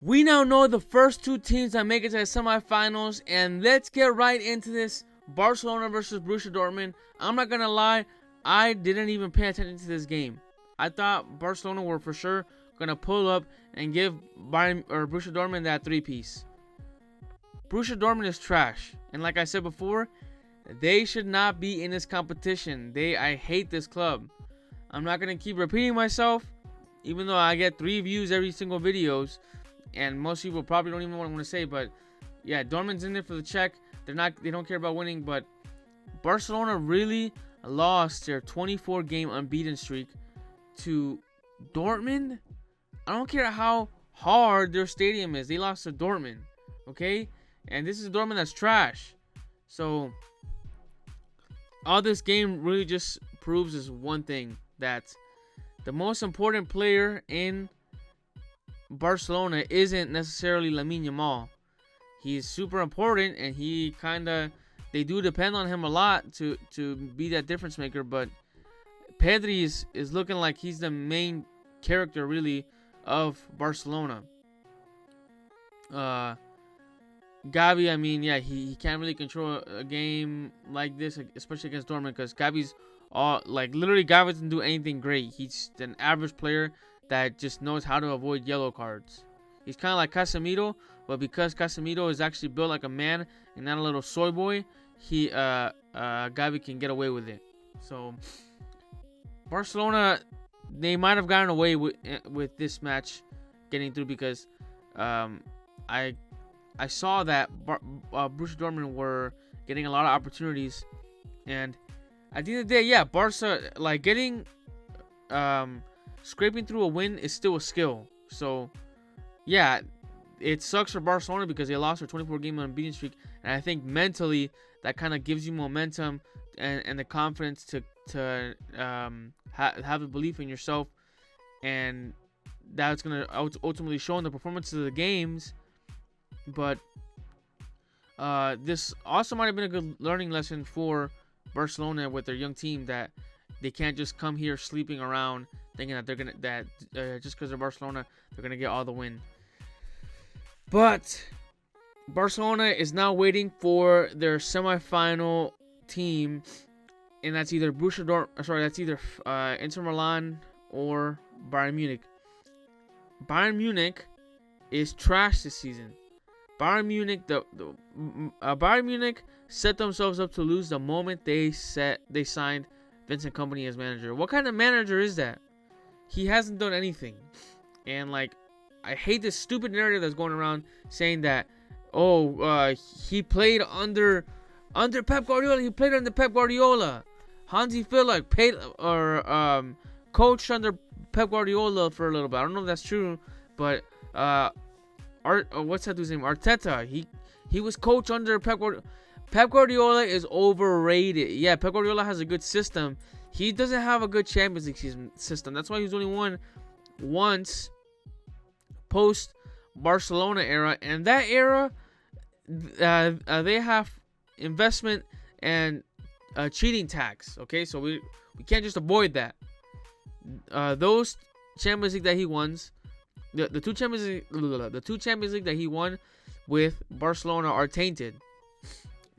We now know the first two teams that make it to the semifinals, and let's get right into this. Barcelona versus Borussia Dortmund. I'm not gonna lie, I didn't even pay attention to this game. I thought Barcelona were for sure gonna pull up and give Borussia Dortmund that three-piece. Borussia Dortmund is trash, and like I said before, they should not be in this competition. I hate this club. I'm not gonna keep repeating myself, even though I get 3 views every single videos. And most people probably don't even want to say, but yeah, Dortmund's in there for the check. They don't care about winning, but Barcelona really lost their 24-game unbeaten streak to Dortmund. I don't care how hard their stadium is. They lost to Dortmund, okay? And this is a Dortmund that's trash. So all this game really just proves is one thing, that the most important player in Barcelona isn't necessarily Lamine Yamal. He's super important, and they do depend on him a lot to be that difference maker. But Pedri is looking like he's the main character really of Barcelona. Gavi, I mean, yeah, he can't really control a game like this, especially against Dortmund, because Gavi doesn't do anything great. He's an average player that just knows how to avoid yellow cards. He's kind of like Casemiro, but because Casemiro is actually built like a man and not a little soy boy, Gavi can get away with it. So Barcelona, they might have gotten away with this match getting through, because I saw that Borussia Dortmund were getting a lot of opportunities, and at the end of the day, yeah, Barca getting scraping through a win is still a skill. So yeah, it sucks for Barcelona because they lost their 24-game unbeaten streak, and I think mentally that kind of gives you momentum and the confidence to have the belief in yourself, and that's gonna ultimately show in the performances of the games. But this also might have been a good learning lesson for Barcelona with their young team, that they can't just come here sleeping around thinking that just because they're Barcelona they're gonna get all the win. But Barcelona is now waiting for their semifinal team, and that's either Inter Milan or Bayern Munich. Bayern Munich is trash this season. Bayern Munich set themselves up to lose the moment they signed Vincent Kompany as manager. What kind of manager is that? He hasn't done anything. And I hate this stupid narrative that's going around saying that he played under Pep Guardiola. He played under Pep Guardiola. Hansi Flick coached under Pep Guardiola for a little bit. I don't know if that's true, but what's that dude's name? Arteta. He was coach under Pep Guardiola. Pep Guardiola is overrated. Yeah, Pep Guardiola has a good system. He doesn't have a good Champions League system. That's why he's only won once post Barcelona era. And that era, they have investment and cheating tax. Okay, so we can't just avoid that. Those Champions League that he won, the two Champions League that he won with Barcelona are tainted.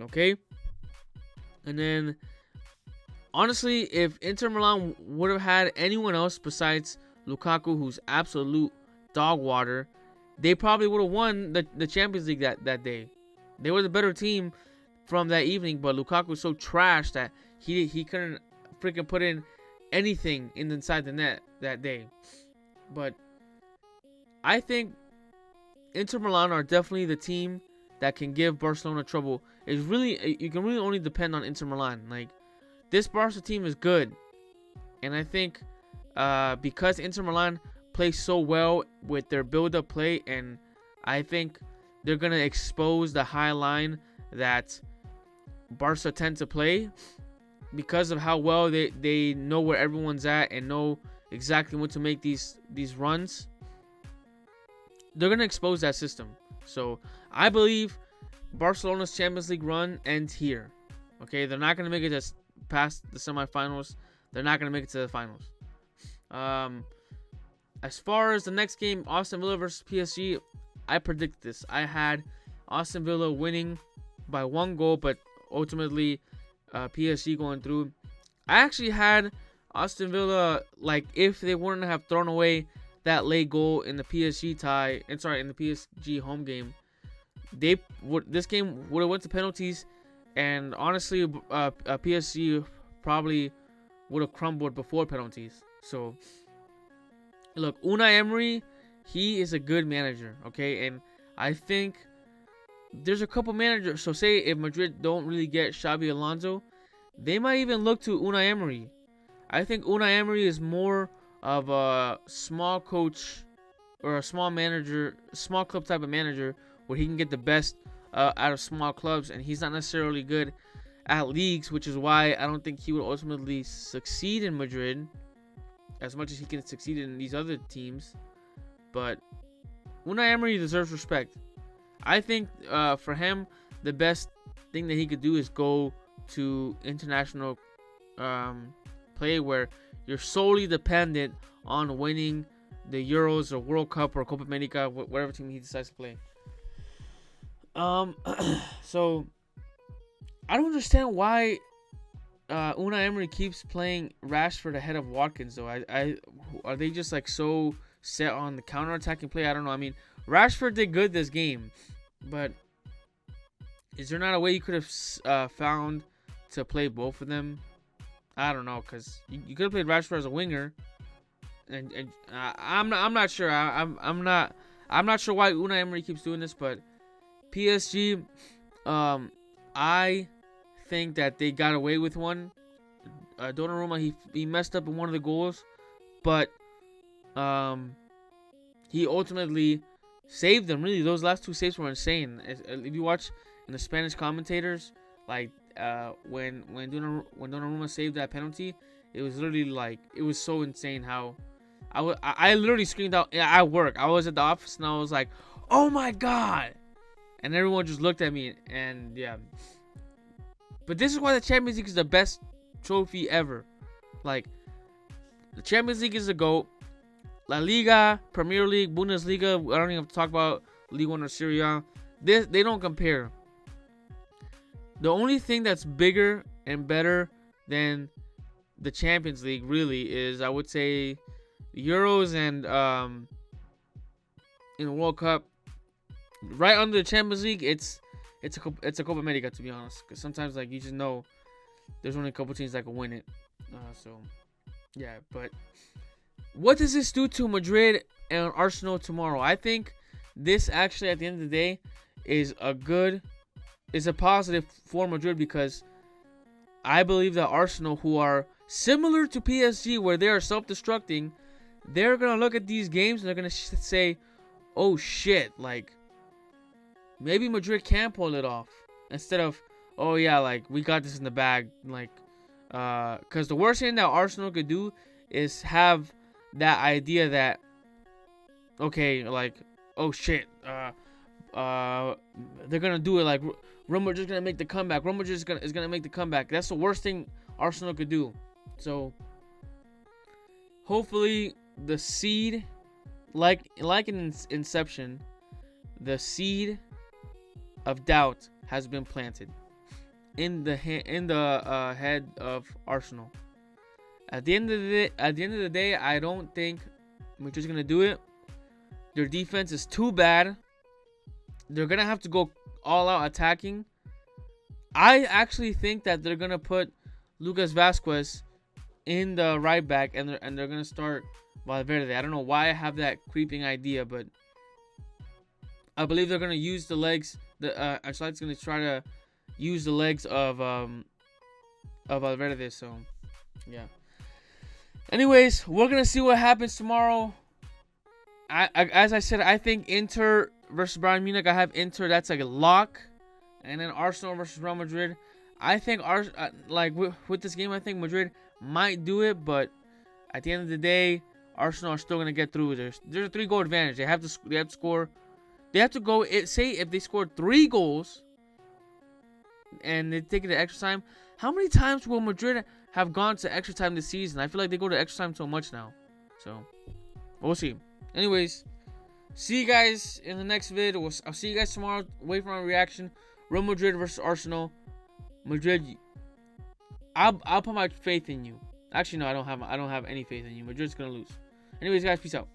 Okay, and then honestly, if Inter Milan would have had anyone else besides Lukaku, who's absolute dog water, they probably would have won the Champions League that day. They were the better team from that evening, but Lukaku was so trash that he couldn't freaking put in anything inside the net that day. But I think Inter Milan are definitely the team that can give Barcelona trouble. You can really only depend on Inter Milan. This Barca team is good, and I think because Inter Milan plays so well with their build-up play, and I think they're gonna expose the high line that Barca tend to play because of how well they know where everyone's at and know exactly when to make these runs. They're gonna expose that system. So I believe Barcelona's Champions League run ends here. Okay, they're not gonna make it past the semifinals. They're not gonna make it to the finals. As far as the next game, Aston Villa versus PSG, I predicted this. I had Aston Villa winning by 1 goal, but ultimately PSG going through. I actually had Aston Villa, like, if they wouldn't have thrown away that late goal in the PSG tie, and sorry, in the PSG home game, this game would have went to penalties, and honestly, PSG probably would have crumbled before penalties. So, look, Unai Emery, he is a good manager, okay, and I think there's a couple managers. So, say if Madrid don't really get Xabi Alonso, they might even look to Unai Emery. I think Unai Emery is more of a small coach or a small manager, small club type of manager, where he can get the best out of small clubs, and he's not necessarily good at leagues, which is why I don't think he would ultimately succeed in Madrid as much as he can succeed in these other teams. But Unai Emery deserves respect. I think for him, the best thing that he could do is go to international play where you're solely dependent on winning the Euros or World Cup or Copa America, whatever team he decides to play. So I don't understand why Unai Emery keeps playing Rashford ahead of Watkins, though. Are they just like so set on the counter-attacking play? I don't know. I mean, Rashford did good this game, but is there not a way you could have found to play both of them? I don't know, because you could have played Rashford as a winger, and I'm not sure. I'm not sure why Unai Emery keeps doing this, but PSG, I think that they got away with one. Donnarumma, he messed up in one of the goals, but he ultimately saved them. Really, those last 2 saves were insane. If you watch in the Spanish commentators, like when Donnarumma saved that penalty, it was literally like, it was so insane how I literally screamed out at work. I was at the office and I was like, "Oh my god!" And everyone just looked at me, and yeah. But this is why the Champions League is the best trophy ever. Like, the Champions League is the GOAT. La Liga, Premier League, Bundesliga, I don't even have to talk about Ligue 1 or Serie A. They don't compare. The only thing that's bigger and better than the Champions League, really, is, I would say, the Euros and in the World Cup. Right under the Champions League, it's a Copa America, to be honest. Because sometimes, like, you just know there's only a couple teams that can win it. So, yeah. But what does this do to Madrid and Arsenal tomorrow? I think this actually, at the end of the day, is a positive for Madrid, because I believe that Arsenal, who are similar to PSG, where they are self-destructing, they're going to look at these games and they're going to say, oh shit, like, maybe Madrid can pull it off, instead of, oh yeah, like, we got this in the bag. Like, because the worst thing that Arsenal could do is have that idea that, okay, like, oh shit, they're gonna do it, like, Real Madrid's gonna make the comeback. Real Madrid is gonna make the comeback. That's the worst thing Arsenal could do. So hopefully the seed, like in Inception, the seed of doubt has been planted in the head of Arsenal. At the end of the day, I don't think Madrid's gonna do it. Their defense is too bad. They're gonna have to go all out attacking. I actually think that they're gonna put Lucas Vazquez in the right back, and they're gonna start Valverde. I don't know why I have that creeping idea, but I believe they're gonna use the legs. Ancelotti's gonna try to use the legs of Valverde. So, yeah. Anyways, we're gonna see what happens tomorrow. As I said, I think Inter versus Bayern Munich. I have Inter. That's like a lock. And then Arsenal versus Real Madrid. I think with this game, I think Madrid might do it, but at the end of the day, Arsenal are still gonna get through. There's a 3-goal advantage. They have to score. They have to go. Say if they scored 3 goals and they take it to extra time, how many times will Madrid have gone to extra time this season? I feel like they go to extra time so much now. So we'll see. Anyways, See you guys in the next vid. I'll see you guys tomorrow. Wait for my reaction. Real Madrid versus Arsenal. Madrid, I'll put my faith in you. Actually, no, I don't have any faith in you. Madrid's gonna lose. Anyways, guys, peace out.